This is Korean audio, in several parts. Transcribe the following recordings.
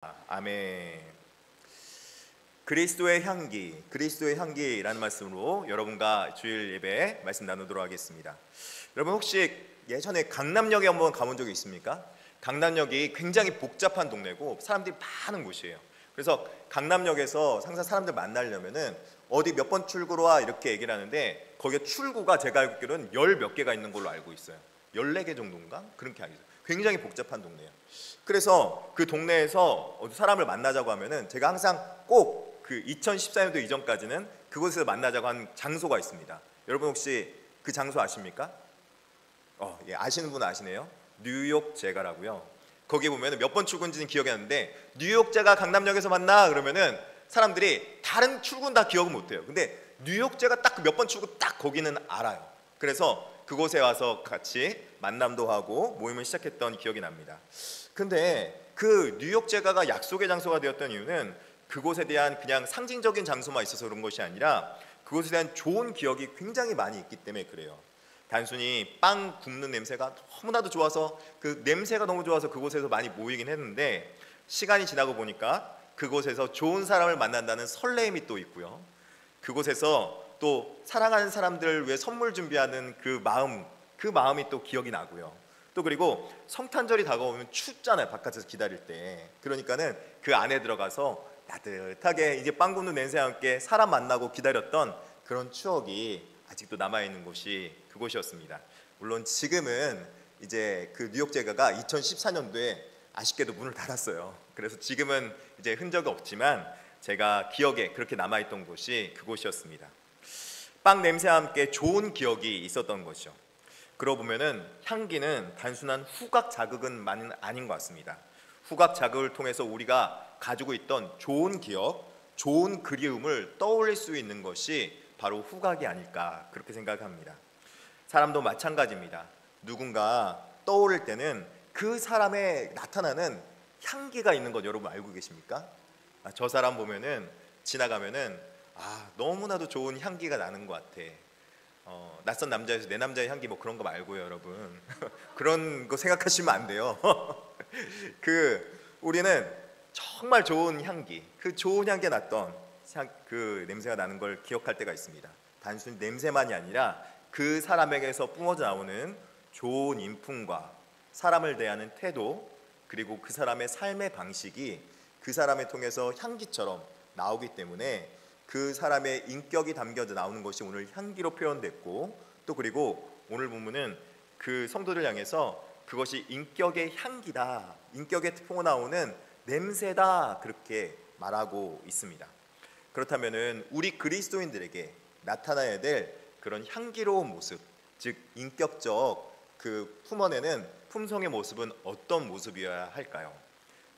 아멘. 그리스도의 향기, 그리스도의 향기라는 말씀으로 여러분과 주일 예배 말씀 나누도록 하겠습니다. 여러분 혹시 예전에 강남역에 한번 가본 적이 있습니까? 강남역이 굉장히 복잡한 동네고 사람들이 많은 곳이에요. 그래서 강남역에서 항상 사람들 만나려면은 어디 몇 번 출구로 와 이렇게 얘기를 하는데 거기에 출구가 제가 알기로는 열 몇 개가 있는 걸로 알고 있어요. 14개 정도인가? 그렇게 알고 있어요. 굉장히 복잡한 동네예요. 그래서 그 동네에서 사람을 만나자고 하면은 제가 항상 꼭 그 2014년도 이전까지는 그곳에서 만나자고 한 장소가 있습니다. 여러분 혹시 그 장소 아십니까? 예, 아시는 분은 아시네요. 뉴욕 제가라고요. 거기 보면은 몇 번 출근지는 기억이 안 나는데 뉴욕 제가 강남역에서 만나 그러면은 사람들이 다른 출근 다 기억을 못 해요. 근데 뉴욕 제가 딱 몇 번 출근 딱 거기는 알아요. 그래서 그곳에 와서 같이 만남도 하고 모임을 시작했던 기억이 납니다. 근데 그 뉴욕 제가가 약속의 장소가 되었던 이유는 그곳에 대한 그냥 상징적인 장소만 있어서 그런 것이 아니라 그곳에 대한 좋은 기억이 굉장히 많이 있기 때문에 그래요. 단순히 빵 굽는 냄새가 너무나도 좋아서 그 냄새가 너무 좋아서 그곳에서 많이 모이긴 했는데 시간이 지나고 보니까 그곳에서 좋은 사람을 만난다는 설레임이 또 있고요. 그곳에서 또 사랑하는 사람들을 위해 선물 준비하는 그 마음이 또 기억이 나고요. 또 그리고 성탄절이 다가오면 춥잖아요. 바깥에서 기다릴 때. 그러니까는 그 안에 들어가서 따뜻하게 이제 빵 굽는 냄새와 함께 사람 만나고 기다렸던 그런 추억이 아직도 남아있는 곳이 그곳이었습니다. 물론 지금은 이제 그 뉴욕 제가가 2014년도에 아쉽게도 문을 닫았어요. 그래서 지금은 이제 흔적이 없지만 제가 기억에 그렇게 남아있던 곳이 그곳이었습니다. 빵 냄새와 함께 좋은 기억이 있었던 것이죠. 그러고 보면은 향기는 단순한 후각 자극은 아닌 것 같습니다. 후각 자극을 통해서 우리가 가지고 있던 좋은 기억, 좋은 그리움을 떠올릴 수 있는 것이 바로 후각이 아닐까 그렇게 생각합니다. 사람도 마찬가지입니다. 누군가 떠오를 때는 그 사람에 나타나는 향기가 있는 것 여러분 알고 계십니까? 저 사람 보면은 지나가면은 너무나도 좋은 향기가 나는 것 같아. 낯선 남자에서 내 남자의 향기 뭐 그런 거 말고요, 여러분. 그런 거 생각하시면 안 돼요. 우리는 정말 좋은 향기, 그 좋은 향기가 났던 그 냄새가 나는 걸 기억할 때가 있습니다. 단순히 냄새만이 아니라 그 사람에게서 뿜어져 나오는 좋은 인품과 사람을 대하는 태도, 그리고 그 사람의 삶의 방식이 그 사람을 통해서 향기처럼 나오기 때문에 그 사람의 인격이 담겨져 나오는 것이 오늘 향기로 표현됐고, 또 그리고 오늘 본문은 그 성도들 향해서 그것이 인격의 향기다, 인격에 뿜어나오는 냄새다 그렇게 말하고 있습니다. 그렇다면은 우리 그리스도인들에게 나타나야 될 그런 향기로운 모습, 즉 인격적 그 품어내는 품성의 모습은 어떤 모습이어야 할까요?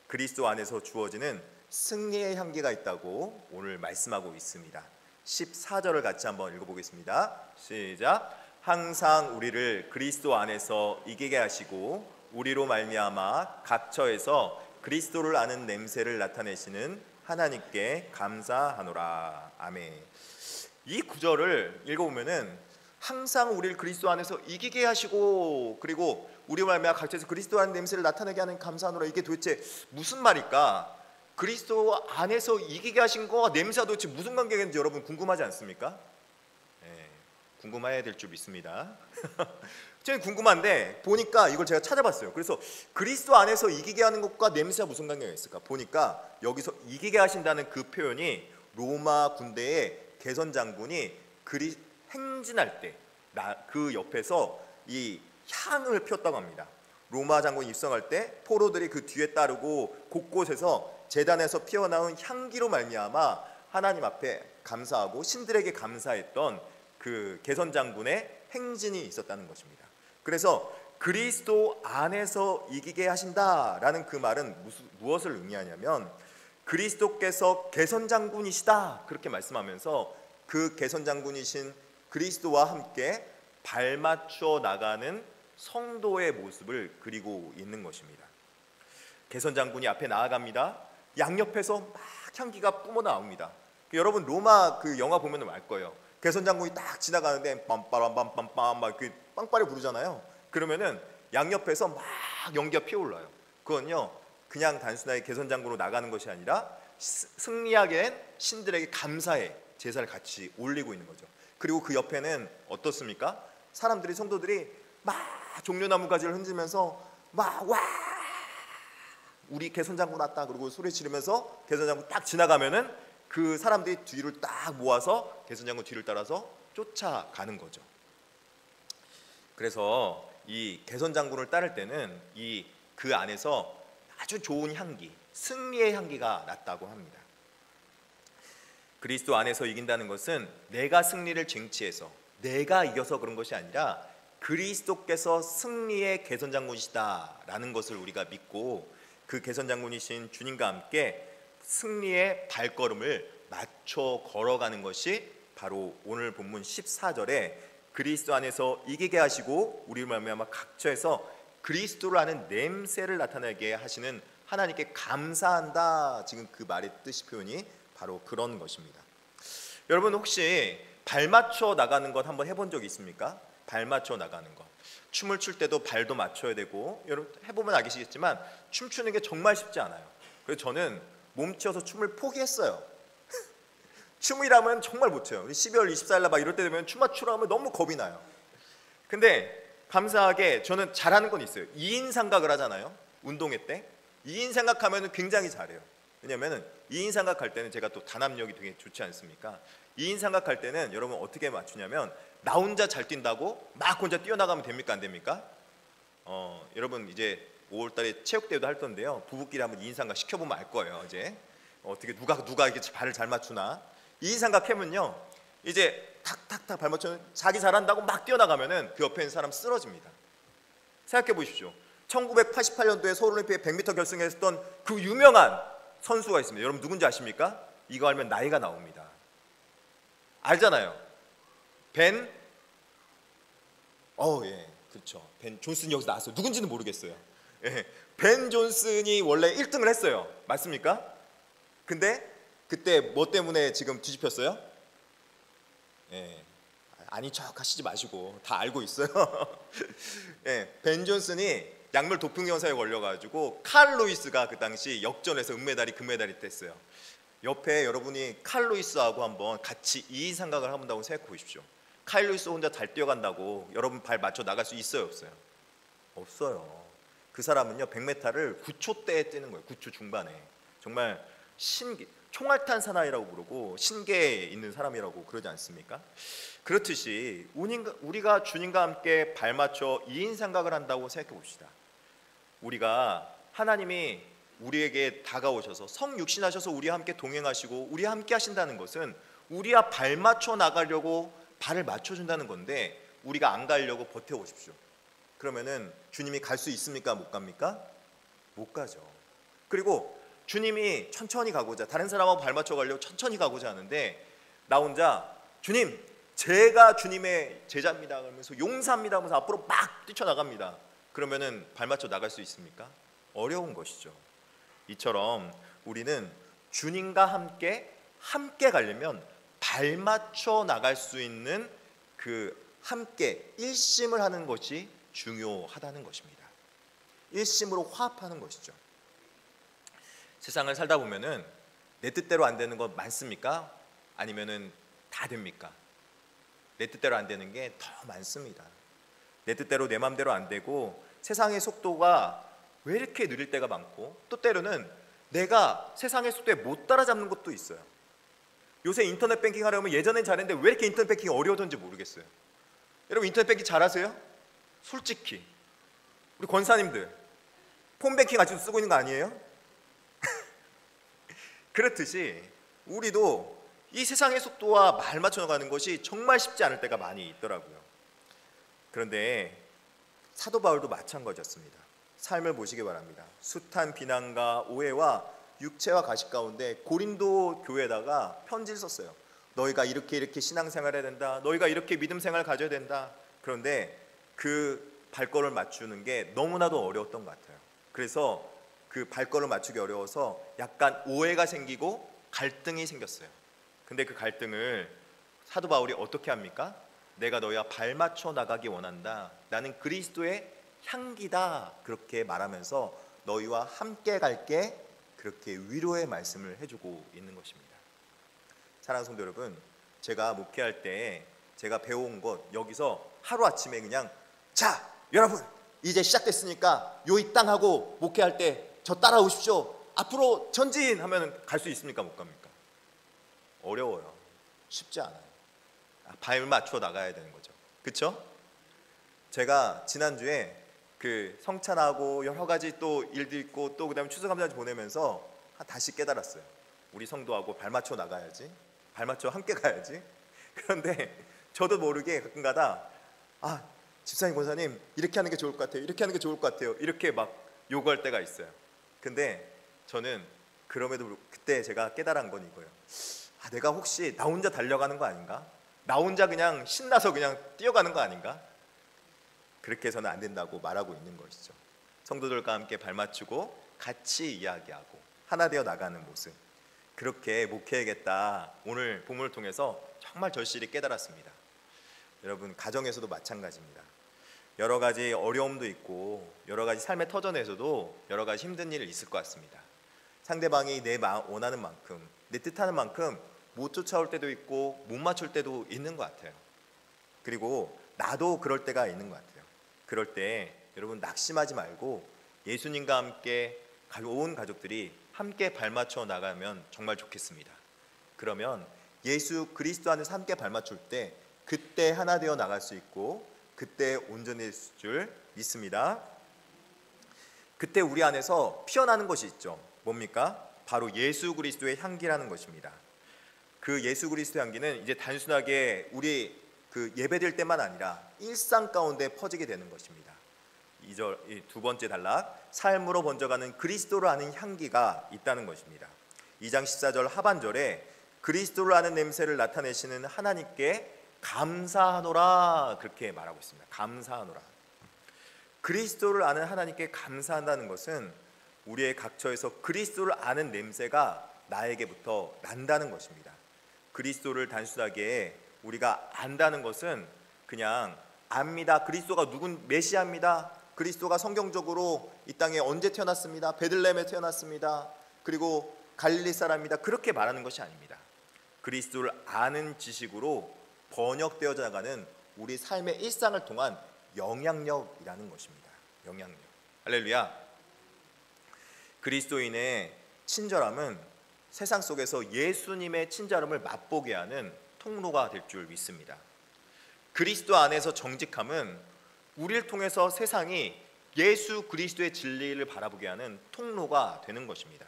그리스도 안에서 주어지는 승리의 향기가 있다고 오늘 말씀하고 있습니다. 14절을 같이 한번 읽어보겠습니다. 시작. 항상 우리를 그리스도 안에서 이기게 하시고 우리로 말미암아 각처에서 그리스도를 아는 냄새를 나타내시는 하나님께 감사하노라. 아멘. 이 구절을 읽어보면은 항상 우리를 그리스도 안에서 이기게 하시고 그리고 우리로 말미암아 각처에서 그리스도 아는 냄새를 나타내게 하는 감사하노라. 이게 도대체 무슨 말일까? 그리스도 안에서 이기게 하신 거와 냄새가 도대체 무슨 관계가 있는지 여러분 궁금하지 않습니까? 궁금해야 될 줄 믿습니다. 저는 궁금한데 보니까 이걸 제가 찾아봤어요. 그래서 그리스도 안에서 이기게 하는 것과 냄새가 무슨 관계가 있을까? 보니까 여기서 이기게 하신다는 그 표현이 로마 군대의 개선 장군이 행진할 때 그 옆에서 이 향을 피웠다고 합니다. 로마 장군이 입성할 때 포로들이 그 뒤에 따르고 곳곳에서 제단에서 피어나온 향기로 말미암아 하나님 앞에 감사하고 신들에게 감사했던 그 개선 장군의 행진이 있었다는 것입니다. 그래서 그리스도 안에서 이기게 하신다라는 그 말은 무엇을 의미하냐면 그리스도께서 개선 장군이시다 그렇게 말씀하면서 그 개선 장군이신 그리스도와 함께 발맞추어 나가는 성도의 모습을 그리고 있는 것입니다. 개선 장군이 앞에 나아갑니다. 양옆에서 막 향기가 뿜어 나옵니다. 여러분 로마 그 영화 보면 알 거예요. 개선 장군이 딱 지나가는데 빰빠람빰빰빰 막 이렇게 빵빠레 부르잖아요. 그러면은 양옆에서 막 연기가 피어올라요. 그건요 그냥 단순하게 개선장군으로 나가는 것이 아니라 승리하게 된 신들에게 감사의 제사를 같이 올리고 있는 거죠. 그리고 그 옆에는 어떻습니까? 사람들이, 성도들이 막 종려나무 가지를 흔들면서 막 와 우리 개선장군 왔다 그러고 소리 지르면서 개선장군 딱 지나가면은 그 사람들이 뒤를 딱 모아서 개선장군 뒤를 따라서 쫓아가는 거죠. 그래서 이 개선장군을 따를 때는 그 안에서 아주 좋은 향기, 승리의 향기가 났다고 합니다. 그리스도 안에서 이긴다는 것은 내가 승리를 쟁취해서 내가 이겨서 그런 것이 아니라 그리스도께서 승리의 개선장군이시다라는 것을 우리가 믿고 그 개선장군이신 주님과 함께 승리의 발걸음을 맞춰 걸어가는 것이 바로 오늘 본문 14절에 그리스도 안에서 이기게 하시고 우리를 말미암아 각처에서 그리스도를 아는 냄새를 나타내게 하시는 하나님께 감사한다. 지금 그 말의 뜻이 표현이 바로 그런 것입니다. 여러분 혹시 발 맞춰 나가는 것 한번 해본 적 있습니까? 발 맞춰 나가는 것. 춤을 출 때도 발도 맞춰야 되고, 여러분 해보면 아시겠지만 춤추는 게 정말 쉽지 않아요. 그래서 저는 몸치어서 춤을 포기했어요. 춤이라면 정말 못 춰요. 12월 24일 날 막 이럴 때 되면 춤 맞추라 하면 너무 겁이 나요. 근데 감사하게 저는 잘하는 건 있어요. 2인 삼각을 하잖아요. 운동회 때 2인 삼각하면 굉장히 잘해요. 왜냐하면 2인 삼각할 때는 제가 또 단합력이 되게 좋지 않습니까? 2인 삼각할 때는 여러분 어떻게 맞추냐면 나 혼자 잘 뛴다고 막 혼자 뛰어나가면 됩니까? 안 됩니까? 여러분 이제 5월달에 체육대회도 할 건데요. 부부끼리 한번 2인 삼각 시켜보면 알 거예요. 이제 어떻게 누가 이렇게 발을 잘 맞추나. 2인 삼각 하면요 이제 탁탁탁 발 맞추면 자기 잘한다고 막 뛰어나가면은 그 옆에 있는 사람 쓰러집니다. 생각해 보십시오. 1988년도에 서울올림픽 100m 결승했던 그 유명한 선수가 있습니다. 여러분 누군지 아십니까? 이거 알면 나이가 나옵니다. 알잖아요. 벤 그렇죠. 벤 존슨이 여기서 나왔어요. 누군지는 모르겠어요. 예, 벤 존슨이 원래 1등을 했어요. 맞습니까? 근데 그때 뭐 때문에 지금 뒤집혔어요? 아니 척 하시지 마시고 다 알고 있어요. 벤 존슨이 약물 도핑 영사에 걸려가지고 칼 루이스가 그 당시 역전해서 은메달이 금메달이 뗐어요. 옆에 여러분이 칼 루이스하고 한번 같이 2인 삼각을 한다고 생각해 보십시오. 칼 루이스 혼자 잘 뛰어간다고 여러분 발 맞춰 나갈 수 있어요, 없어요? 없어요. 그 사람은요 100m를 9초대에 뛰는 거예요. 9초 중반에. 정말 총알탄 사나이라고 부르고 신계에 있는 사람이라고 그러지 않습니까? 그렇듯이 우리가 주님과 함께 발 맞춰 2인 삼각을 한다고 생각해 봅시다. 우리가 하나님이 우리에게 다가오셔서 성육신하셔서 우리와 함께 동행하시고 우리와 함께 하신다는 것은 우리와 발 맞춰 나가려고 발을 맞춰준다는 건데 우리가 안 가려고 버텨보십시오. 그러면은 주님이 갈 수 있습니까? 못 갑니까? 못 가죠. 그리고 주님이 천천히 가고자 다른 사람하고 발 맞춰 가려고 천천히 가고자 하는데 나 혼자 주님 제가 주님의 제자입니다 그러면서 용사입니다 하면서 앞으로 막 뛰쳐나갑니다. 그러면은 발 맞춰 나갈 수 있습니까? 어려운 것이죠. 이처럼 우리는 주님과 함께 가려면 발 맞춰 나갈 수 있는 그 함께 일심을 하는 것이 중요하다는 것입니다. 일심으로 화합하는 것이죠. 세상을 살다 보면은 내 뜻대로 안 되는 거 많습니까? 아니면은 다 됩니까? 내 뜻대로 안 되는 게 더 많습니다. 내 뜻대로 내 마음대로 안 되고 세상의 속도가 왜 이렇게 느릴 때가 많고 또 때로는 내가 세상의 속도에 못 따라잡는 것도 있어요. 요새 인터넷 뱅킹 하려면 예전엔 잘했는데 왜 이렇게 인터넷 뱅킹이 어려워졌는지 모르겠어요. 여러분 인터넷 뱅킹 잘하세요? 솔직히 우리 권사님들 폰 뱅킹 아직도 쓰고 있는 거 아니에요? 그렇듯이 우리도 이 세상의 속도와 말 맞춰 나가는 것이 정말 쉽지 않을 때가 많이 있더라고요. 그런데 사도 바울도 마찬가지였습니다. 삶을 보시기 바랍니다. 숱한 비난과 오해와 육체와 가식 가운데 고린도 교회에다가 편지를 썼어요. 너희가 이렇게 신앙생활 해야 된다. 너희가 이렇게 믿음생활 가져야 된다. 그런데 그 발걸음을 맞추는 게 너무나도 어려웠던 것 같아요. 그래서 그 발걸음을 맞추기 어려워서 약간 오해가 생기고 갈등이 생겼어요. 근데 그 갈등을 사도 바울이 어떻게 합니까? 내가 너희와 발 맞춰 나가기 원한다. 나는 그리스도의 향기다. 그렇게 말하면서 너희와 함께 갈게, 그렇게 위로의 말씀을 해주고 있는 것입니다. 사랑하는 성도 여러분, 제가 목회할 때 제가 배워온 것, 여기서 하루아침에 그냥 자 여러분 이제 시작됐으니까 요 이 땅 하고 목회할 때 저 따라오십시오, 앞으로 전진 하면 갈 수 있습니까? 못 갑니까? 어려워요. 쉽지 않아요. 발 맞춰 나가야 되는 거죠. 그렇죠? 제가 지난주에 그 성찬하고 여러 가지 또 일도 있고 또 그다음에 추수감사절 보내면서 다시 깨달았어요. 우리 성도하고 발 맞춰 나가야지, 발 맞춰 함께 가야지. 그런데 저도 모르게 가끔가다 집사님 권사님 이렇게 하는 게 좋을 것 같아요, 이렇게 하는 게 좋을 것 같아요, 이렇게 막 요구할 때가 있어요. 근데 저는 그럼에도 그때 제가 깨달은 건 이거예요. 내가 혹시 나 혼자 달려가는 거 아닌가? 나 혼자 그냥 신나서 그냥 뛰어가는 거 아닌가? 그렇게 해서는 안 된다고 말하고 있는 것이죠. 성도들과 함께 발맞추고 같이 이야기하고 하나 되어 나가는 모습, 그렇게 목회해야겠다. 오늘 본문을 통해서 정말 절실히 깨달았습니다. 여러분, 가정에서도 마찬가지입니다. 여러 가지 어려움도 있고 여러 가지 삶의 터전에서도 여러 가지 힘든 일이 있을 것 같습니다. 상대방이 내 원하는 만큼, 내 뜻하는 만큼 못 쫓아올 때도 있고 못 맞출 때도 있는 것 같아요. 그리고 나도 그럴 때가 있는 것 같아요. 그럴 때 여러분 낙심하지 말고 예수님과 함께 온 가족들이 함께 발맞춰 나가면 정말 좋겠습니다. 그러면 예수 그리스도 안에서 함께 발맞출 때 그때 하나 되어 나갈 수 있고 그때 온전해질 줄 믿습니다. 그때 우리 안에서 피어나는 것이 있죠. 뭡니까? 바로 예수 그리스도의 향기라는 것입니다. 그 예수 그리스도의 향기는 이제 단순하게 우리 그 예배될 때만 아니라 일상 가운데 퍼지게 되는 것입니다. 두 번째 단락, 삶으로 번져가는 그리스도를 아는 향기가 있다는 것입니다. 2장 14절 하반절에 그리스도를 아는 냄새를 나타내시는 하나님께 감사하노라, 그렇게 말하고 있습니다. 감사하노라. 그리스도를 아는 하나님께 감사한다는 것은 우리의 각처에서 그리스도를 아는 냄새가 나에게부터 난다는 것입니다. 그리스도를 단순하게 우리가 안다는 것은 그냥 압니다. 그리스도가 누군 메시아입니다. 그리스도가 성경적으로 이 땅에 언제 태어났습니다. 베들레헴에 태어났습니다. 그리고 갈릴리 사람입니다. 그렇게 말하는 것이 아닙니다. 그리스도를 아는 지식으로 번역되어져 나가는 우리 삶의 일상을 통한 영향력이라는 것입니다. 영향력. 할렐루야. 그리스도인의 친절함은 세상 속에서 예수님의 친절함을 맛보게 하는 통로가 될 줄 믿습니다. 그리스도 안에서 정직함은 우리를 통해서 세상이 예수 그리스도의 진리를 바라보게 하는 통로가 되는 것입니다.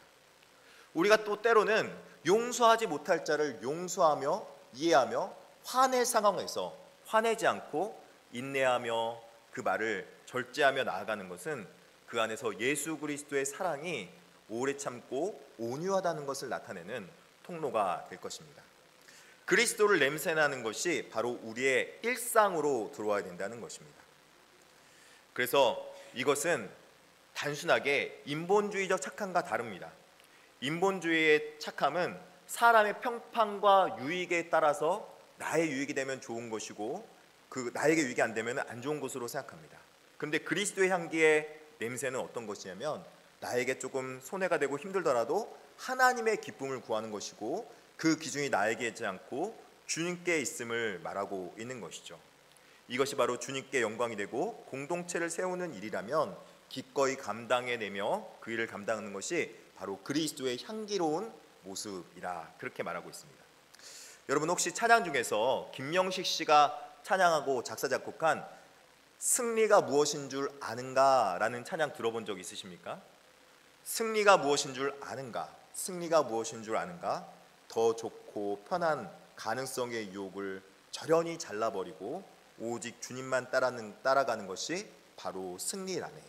우리가 또 때로는 용서하지 못할 자를 용서하며 이해하며 화낼 상황에서 화내지 않고 인내하며 그 말을 절제하며 나아가는 것은 그 안에서 예수 그리스도의 사랑이 오래 참고 온유하다는 것을 나타내는 통로가 될 것입니다. 그리스도를 냄새나는 것이 바로 우리의 일상으로 들어와야 된다는 것입니다. 그래서 이것은 단순하게 인본주의적 착함과 다릅니다. 인본주의의 착함은 사람의 평판과 유익에 따라서 나의 유익이 되면 좋은 것이고 그 나에게 유익이 안 되면 안 좋은 것으로 생각합니다. 그런데 그리스도의 향기의 냄새는 어떤 것이냐면 나에게 조금 손해가 되고 힘들더라도 하나님의 기쁨을 구하는 것이고 그 기준이 나에게 있지 않고 주님께 있음을 말하고 있는 것이죠. 이것이 바로 주님께 영광이 되고 공동체를 세우는 일이라면 기꺼이 감당해내며 그 일을 감당하는 것이 바로 그리스도의 향기로운 모습이라 그렇게 말하고 있습니다. 여러분 혹시 찬양 중에서 김명식 씨가 찬양하고 작사 작곡한 승리가 무엇인 줄 아는가 라는 찬양 들어본 적 있으십니까? 승리가 무엇인 줄 아는가, 승리가 무엇인 줄 아는가, 더 좋고 편한 가능성의 유혹을 저련히 잘라버리고 오직 주님만 따라가는 것이 바로 승리라네.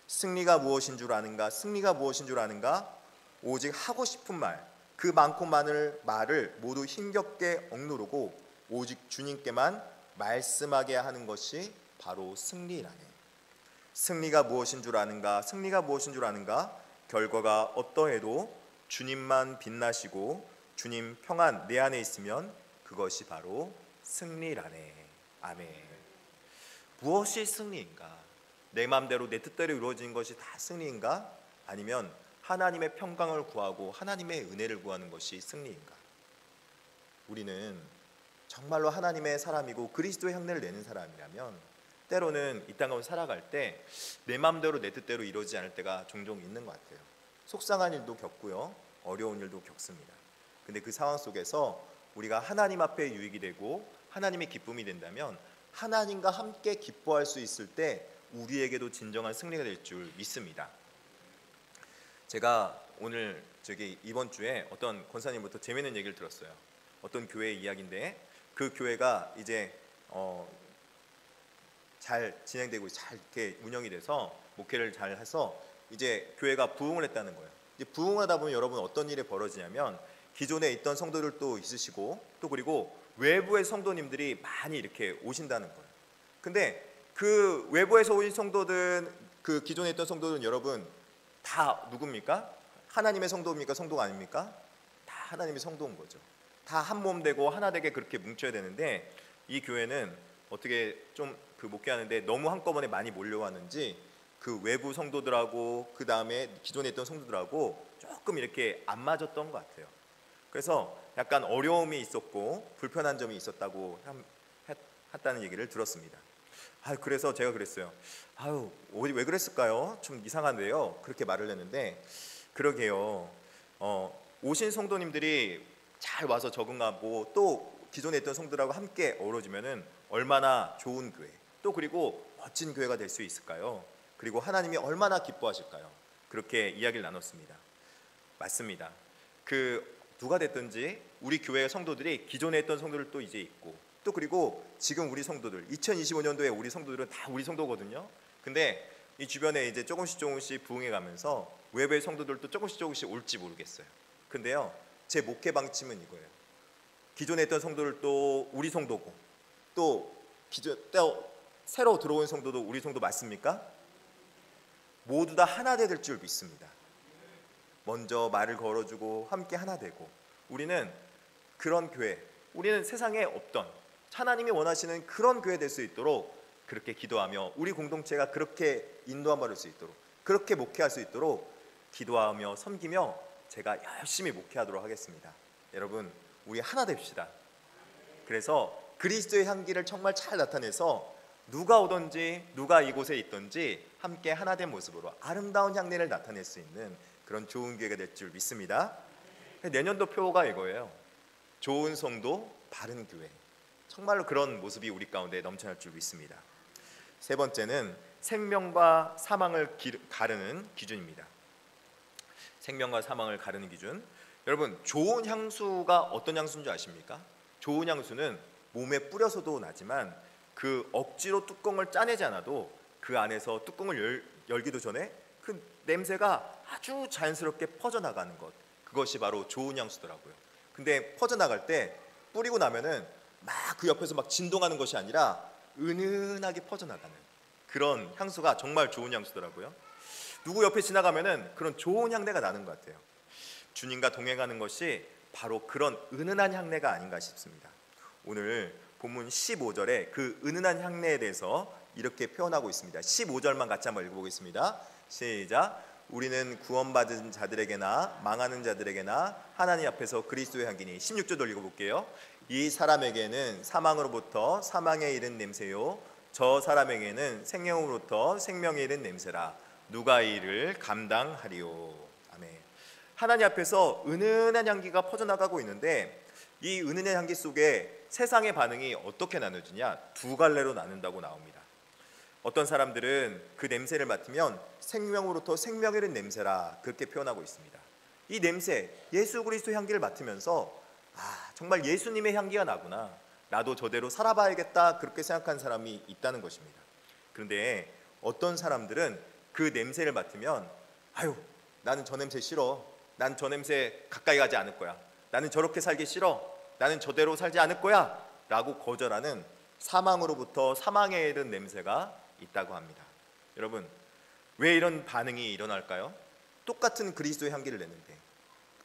승리가 무엇인 줄 아는가, 승리가 무엇인 줄 아는가, 오직 하고 싶은 말, 그 많고 많을 말을 모두 힘겹게 억누르고 오직 주님께만 말씀하게 하는 것이 바로 승리라네. 승리가 무엇인 줄 아는가, 승리가 무엇인 줄 아는가, 결과가 어떠해도 주님만 빛나시고 주님 평안 내 안에 있으면 그것이 바로 승리라네. 아멘. 무엇이 승리인가? 내 마음대로 내 뜻대로 이루어지는 것이 다 승리인가? 아니면 하나님의 평강을 구하고 하나님의 은혜를 구하는 것이 승리인가? 우리는 정말로 하나님의 사람이고 그리스도의 향내를 내는 사람이라면 때로는 이 땅 가운데 살아갈 때 내 마음대로 내 뜻대로 이루어지지 않을 때가 종종 있는 것 같아요. 속상한 일도 겪고요, 어려운 일도 겪습니다. 근데 그 상황 속에서 우리가 하나님 앞에 유익이 되고 하나님의 기쁨이 된다면 하나님과 함께 기뻐할 수 있을 때 우리에게도 진정한 승리가 될 줄 믿습니다. 제가 오늘 이번 주에 어떤 권사님부터 재미있는 얘기를 들었어요. 어떤 교회의 이야기인데 그 교회가 이제 잘 진행되고 잘 이렇게 운영이 돼서 목회를 잘 해서 이제 교회가 부흥을 했다는 거예요. 이제 부흥하다 보면 여러분 어떤 일이 벌어지냐면 기존에 있던 성도들도 있으시고 또 그리고 외부의 성도님들이 많이 이렇게 오신다는 거예요. 근데 그 외부에서 오신 성도들, 그 기존에 있던 성도들은 여러분 다 누굽니까? 하나님의 성도입니까? 성도가 아닙니까? 다 하나님의 성도인 거죠. 다 한 몸 되고 하나 되게 그렇게 뭉쳐야 되는데 이 교회는 어떻게 좀 그 목회하는데 너무 한꺼번에 많이 몰려왔는지 그 외부 성도들하고 그 다음에 기존에 있던 성도들하고 조금 이렇게 안 맞았던 것 같아요. 그래서 약간 어려움이 있었고 불편한 점이 있었다고 했다는 얘기를 들었습니다. 그래서 제가 그랬어요. 왜 그랬을까요? 좀 이상한데요. 그렇게 말을 했는데 그러게요. 오신 성도님들이 잘 와서 적응하고 또 기존에 있던 성도들하고 함께 어우러지면은 얼마나 좋은 교회, 또 그리고 멋진 교회가 될 수 있을까요? 그리고 하나님이 얼마나 기뻐하실까요? 그렇게 이야기를 나눴습니다. 맞습니다. 누가 됐든지 우리 교회 성도들이 기존에 있던 성도들도 이제 있고 또 그리고 지금 우리 성도들 2025년도에 우리 성도들은 다 우리 성도거든요. 근데 이 주변에 이제 조금씩 부흥해 가면서 외부의 성도들도 조금씩 올지 모르겠어요. 근데요, 제 목회 방침은 이거예요. 기존에 있던 성도들도 우리 성도고 또 새로 들어온 성도도 우리 성도 맞습니까? 모두 다 하나 될 줄 믿습니다. 먼저 말을 걸어주고 함께 하나 되고 우리는 그런 교회, 우리는 세상에 없던 하나님이 원하시는 그런 교회 될 수 있도록 그렇게 기도하며 우리 공동체가 그렇게 인도함 받을 수 있도록 그렇게 목회할 수 있도록 기도하며 섬기며 제가 열심히 목회하도록 하겠습니다. 여러분 우리 하나 됩시다. 그래서 그리스도의 향기를 정말 잘 나타내서 누가 오든지 누가 이곳에 있든지 함께 하나 된 모습으로 아름다운 향내를 나타낼 수 있는 그런 좋은 교회가 될 줄 믿습니다. 내년도 표가 이거예요. 좋은 성도, 바른 교회. 정말로 그런 모습이 우리 가운데 넘쳐날 줄 믿습니다. 세 번째는 생명과 사망을 가르는 기준입니다. 생명과 사망을 가르는 기준. 여러분 좋은 향수가 어떤 향수인 줄 아십니까? 좋은 향수는 몸에 뿌려서도 나지만 그 억지로 뚜껑을 짜내지 않아도 그 안에서 뚜껑을 열기도 전에 그 냄새가 아주 자연스럽게 퍼져나가는 것, 그것이 바로 좋은 향수더라고요. 근데 퍼져나갈 때 뿌리고 나면은 막 그 옆에서 막 진동하는 것이 아니라 은은하게 퍼져나가는 그런 향수가 정말 좋은 향수더라고요. 누구 옆에 지나가면은 그런 좋은 향내가 나는 것 같아요. 주님과 동행하는 것이 바로 그런 은은한 향내가 아닌가 싶습니다. 오늘 본문 15절에 그 은은한 향내에 대해서 이렇게 표현하고 있습니다. 15절만 같이 한번 읽어보겠습니다. 시작. 우리는 구원받은 자들에게나 망하는 자들에게나 하나님 앞에서 그리스도의 향기니. 16절도 읽어볼게요. 이 사람에게는 사망으로부터 사망에 이른 냄새요 저 사람에게는 생명으로부터 생명에 이른 냄새라. 누가 이를 감당하리요. 아멘. 하나님 앞에서 은은한 향기가 퍼져나가고 있는데 이 은은한 향기 속에 세상의 반응이 어떻게 나눠지냐? 두 갈래로 나눈다고 나옵니다. 어떤 사람들은 그 냄새를 맡으면 생명으로부터 생명에 이른 냄새라 그렇게 표현하고 있습니다. 이 냄새, 예수 그리스도 향기를 맡으면서 정말 예수님의 향기가 나구나, 나도 저대로 살아봐야겠다 그렇게 생각하는 사람이 있다는 것입니다. 그런데 어떤 사람들은 그 냄새를 맡으면 나는 저 냄새 싫어, 난 저 냄새 가까이 가지 않을 거야, 나는 저렇게 살기 싫어, 나는 저대로 살지 않을 거야 라고 거절하는 사망으로부터 사망에 이른 냄새가 있다고 합니다. 여러분 왜 이런 반응이 일어날까요? 똑같은 그리스도의 향기를 내는데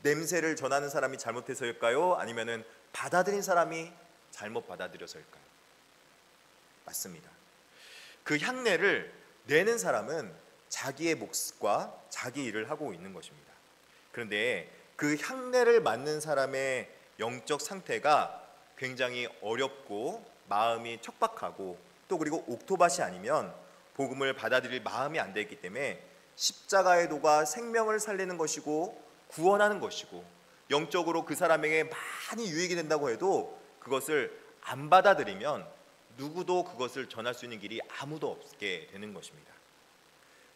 냄새를 전하는 사람이 잘못해서일까요? 아니면은 받아들인 사람이 잘못 받아들여서일까요? 맞습니다. 그 향내를 내는 사람은 자기의 몫과 자기 일을 하고 있는 것입니다. 그런데 그 향내를 맡는 사람의 영적 상태가 굉장히 어렵고 마음이 척박하고 또 그리고 옥토밭이 아니면 복음을 받아들일 마음이 안 되기 때문에 십자가의 도가 생명을 살리는 것이고 구원하는 것이고 영적으로 그 사람에게 많이 유익이 된다고 해도 그것을 안 받아들이면 누구도 그것을 전할 수 있는 길이 아무도 없게 되는 것입니다.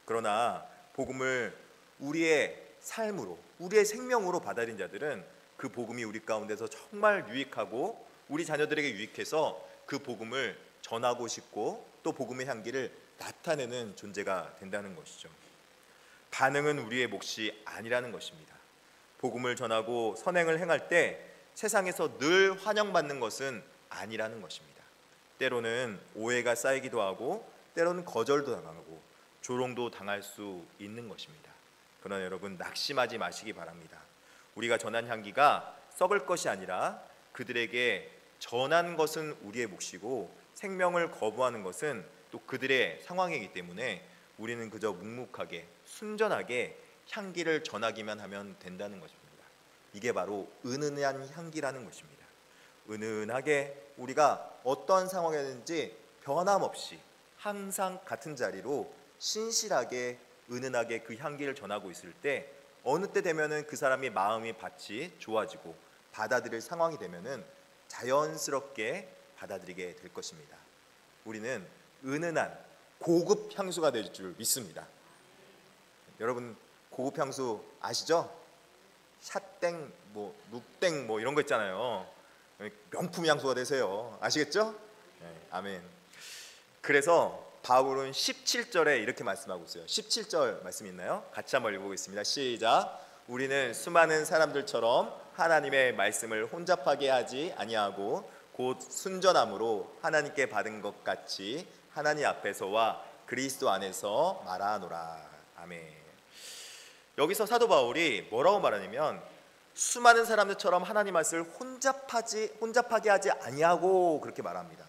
그러나 복음을 우리의 삶으로, 우리의 생명으로 받아들인 자들은 그 복음이 우리 가운데서 정말 유익하고 우리 자녀들에게 유익해서 그 복음을 전하고 싶고 또 복음의 향기를 나타내는 존재가 된다는 것이죠. 반응은 우리의 몫이 아니라는 것입니다. 복음을 전하고 선행을 행할 때 세상에서 늘 환영받는 것은 아니라는 것입니다. 때로는 오해가 쌓이기도 하고 때로는 거절도 당하고 조롱도 당할 수 있는 것입니다. 그러나 여러분 낙심하지 마시기 바랍니다. 우리가 전한 향기가 썩을 것이 아니라 그들에게 전한 것은 우리의 몫이고 생명을 거부하는 것은 또 그들의 상황이기 때문에 우리는 그저 묵묵하게 순전하게 향기를 전하기만 하면 된다는 것입니다. 이게 바로 은은한 향기라는 것입니다. 은은하게 우리가 어떤 상황이든지 변함없이 항상 같은 자리로 신실하게 은은하게 그 향기를 전하고 있을 때 어느 때 되면은 그 사람의 마음이 밭이 좋아지고 받아들일 상황이 되면은 자연스럽게 받아들이게 될 것입니다. 우리는 은은한 고급 향수가 될 줄 믿습니다. 여러분 고급 향수 아시죠? 샷땡, 묵땡 이런 거 있잖아요. 명품 향수가 되세요. 아시겠죠? 네, 아멘. 그래서 바울은 17절에 이렇게 말씀하고 있어요. 17절 말씀 있나요? 같이 한번 읽어보겠습니다. 시작. 우리는 수많은 사람들처럼 하나님의 말씀을 혼잡하게 하지 아니하고 곧 순전함으로 하나님께 받은 것 같이 하나님 앞에서와 그리스도 안에서 말하노라. 아멘. 여기서 사도 바울이 뭐라고 말하냐면 수많은 사람들처럼 하나님 말씀을 혼잡하게 하지 아니하고 그렇게 말합니다.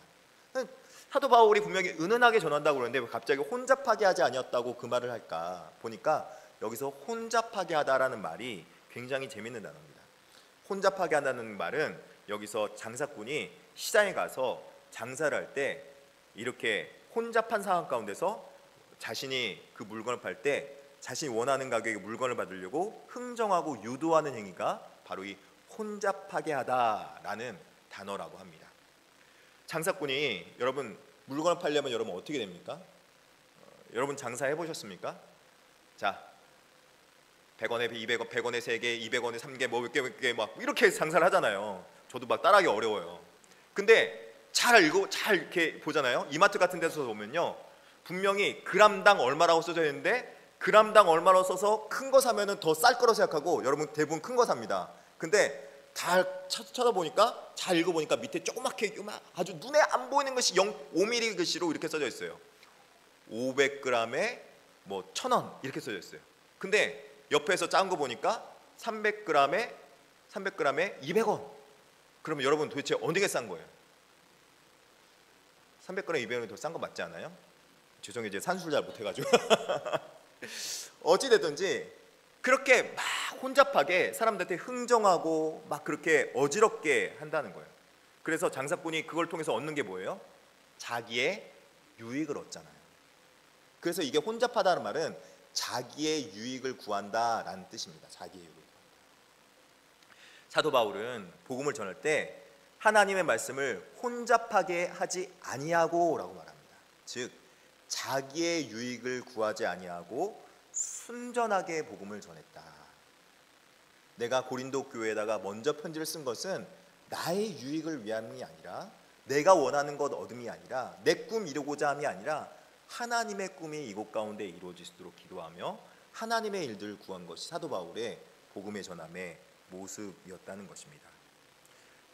사도 바울이 분명히 은은하게 전한다고 그러는데 왜 갑자기 혼잡하게 하지 아니었다고 그 말을 할까 보니까 여기서 혼잡하게 하다라는 말이 굉장히 재밌는 단어입니다. 혼잡하게 한다는 말은 여기서 장사꾼이 시장에 가서 장사를 할 때 이렇게 혼잡한 상황 가운데서 자신이 그 물건을 팔 때 자신이 원하는 가격의 물건을 받으려고 흥정하고 유도하는 행위가 바로 이 혼잡하게 하다라는 단어라고 합니다. 장사꾼이 여러분 물건을 팔려면 여러분 어떻게 됩니까? 여러분 장사해 보셨습니까? 자, 100원에 200원, 100원에 3개, 200원에 3개, 몇 개 막 이렇게 장사를 하잖아요. 저도 막 따라하기 어려워요. 근데 잘 이렇게 보잖아요. 이마트 같은 데서 보면요, 분명히 그람당 얼마라고 써져 있는데 그람당 얼마로 써서 큰 거 사면은 더 쌀 거라고 생각하고 여러분 대부분 큰 거 삽니다. 근데 잘 쳐다보니까 잘 읽어보니까 밑에 조그맣게 아주 눈에 안 보이는 것이 5mm 글씨로 이렇게 써져 있어요. 500g에 1,000원 이렇게 써져 있어요. 근데 옆에서 작은 거 보니까 300g에 200원. 그러면 여러분 도대체 어느 게 싼 거예요? 300g에 200원이 더 싼 거 맞지 않아요? 죄송해요, 이제 산수를 잘 못해가지고. 어찌 됐든지 그렇게 막 혼잡하게 사람들한테 흥정하고 막 그렇게 어지럽게 한다는 거예요. 그래서 장사꾼이 그걸 통해서 얻는 게 뭐예요? 자기의 유익을 얻잖아요. 그래서 이게 혼잡하다는 말은 자기의 유익을 구한다라는 뜻입니다. 자기의 유익을 구한다. 사도 바울은 복음을 전할 때 하나님의 말씀을 혼잡하게 하지 아니하고라고 말합니다. 즉 자기의 유익을 구하지 아니하고 순전하게 복음을 전했다. 내가 고린도 교회에다가 먼저 편지를 쓴 것은 나의 유익을 위함이 아니라 내가 원하는 것 얻음이 아니라 내 꿈 이루고자 함이 아니라 하나님의 꿈이 이곳 가운데 이루어지도록 기도하며 하나님의 일들을 구한 것이 사도 바울의 복음의 전함의 모습이었다는 것입니다.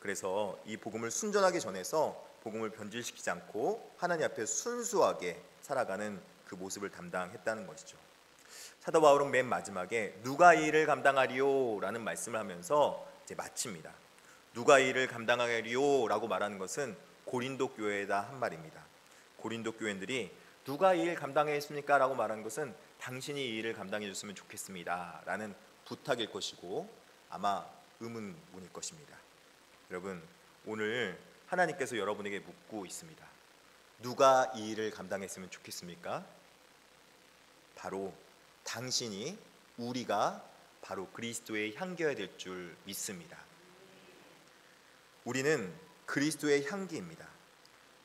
그래서 이 복음을 순전하게 전해서 복음을 변질시키지 않고 하나님 앞에 순수하게 살아가는 그 모습을 담당했다는 것이죠. 사도 바울은 맨 마지막에 누가 이 일을 감당하리요? 라는 말씀을 하면서 이제 마칩니다. 누가 이 일을 감당하리요? 라고 말하는 것은 고린도 교회에다 한 말입니다. 고린도 교인들이 누가 이 일 감당했습니까? 라고 말하는 것은 당신이 이 일을 감당해 줬으면 좋겠습니다 라는 부탁일 것이고 아마 의문문일 것입니다. 여러분, 오늘 하나님께서 여러분에게 묻고 있습니다. 누가 이 일을 감당했으면 좋겠습니까? 바로 당신이, 우리가 바로 그리스도의 향기여야 될 줄 믿습니다. 우리는 그리스도의 향기입니다.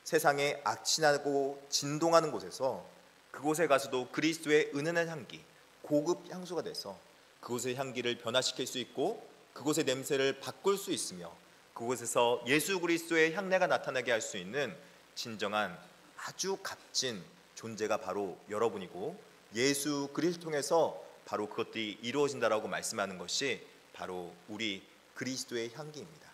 세상에 악취나고 진동하는 곳에서 그곳에 가서도 그리스도의 은은한 향기, 고급 향수가 돼서 그곳의 향기를 변화시킬 수 있고 그곳의 냄새를 바꿀 수 있으며 그곳에서 예수 그리스도의 향내가 나타나게 할 수 있는 진정한 아주 값진 존재가 바로 여러분이고, 예수 그리스도를 통해서 바로 그것들이 이루어진다라고 말씀하는 것이 바로 우리 그리스도의 향기입니다.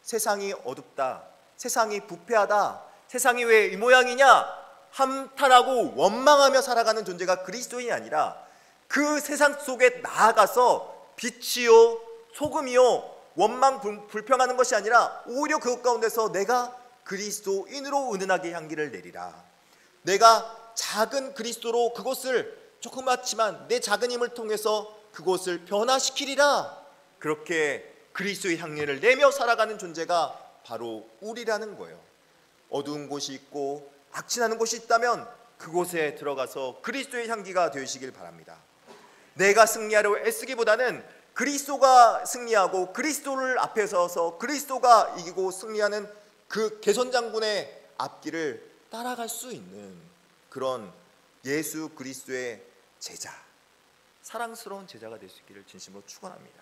세상이 어둡다, 세상이 부패하다, 세상이 왜 이 모양이냐 함탄하고 원망하며 살아가는 존재가 그리스도인이 아니라 그 세상 속에 나아가서 빛이요 소금이요 원망 불평하는 것이 아니라 오히려 그것 가운데서 내가 그리스도인으로 은은하게 향기를 내리라. 내가 작은 그리스도로 그것을 조그맣지만 내 작은 힘을 통해서 그것을 변화시키리라. 그렇게 그리스도의 향기를 내며 살아가는 존재가 바로 우리라는 거예요. 어두운 곳이 있고 악취나는 곳이 있다면 그곳에 들어가서 그리스도의 향기가 되시길 바랍니다. 내가 승리하려 애쓰기보다는 그리스도가 승리하고 그리스도를 앞에 서서 그리스도가 이기고 승리하는 그 개선장군의 앞길을 따라갈 수 있는 그런 예수 그리스도의 제자, 사랑스러운 제자가 될 수 있기를 진심으로 축원합니다.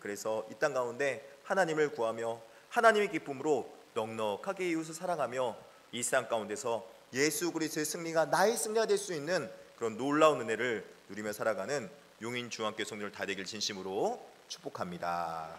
그래서 이 땅 가운데 하나님을 구하며 하나님의 기쁨으로 넉넉하게 이웃을 사랑하며 이 세상 가운데서 예수 그리스도의 승리가 나의 승리가 될 수 있는 그런 놀라운 은혜를 누리며 살아가는 용인 중학교 성도들 다 되길 진심으로 축복합니다.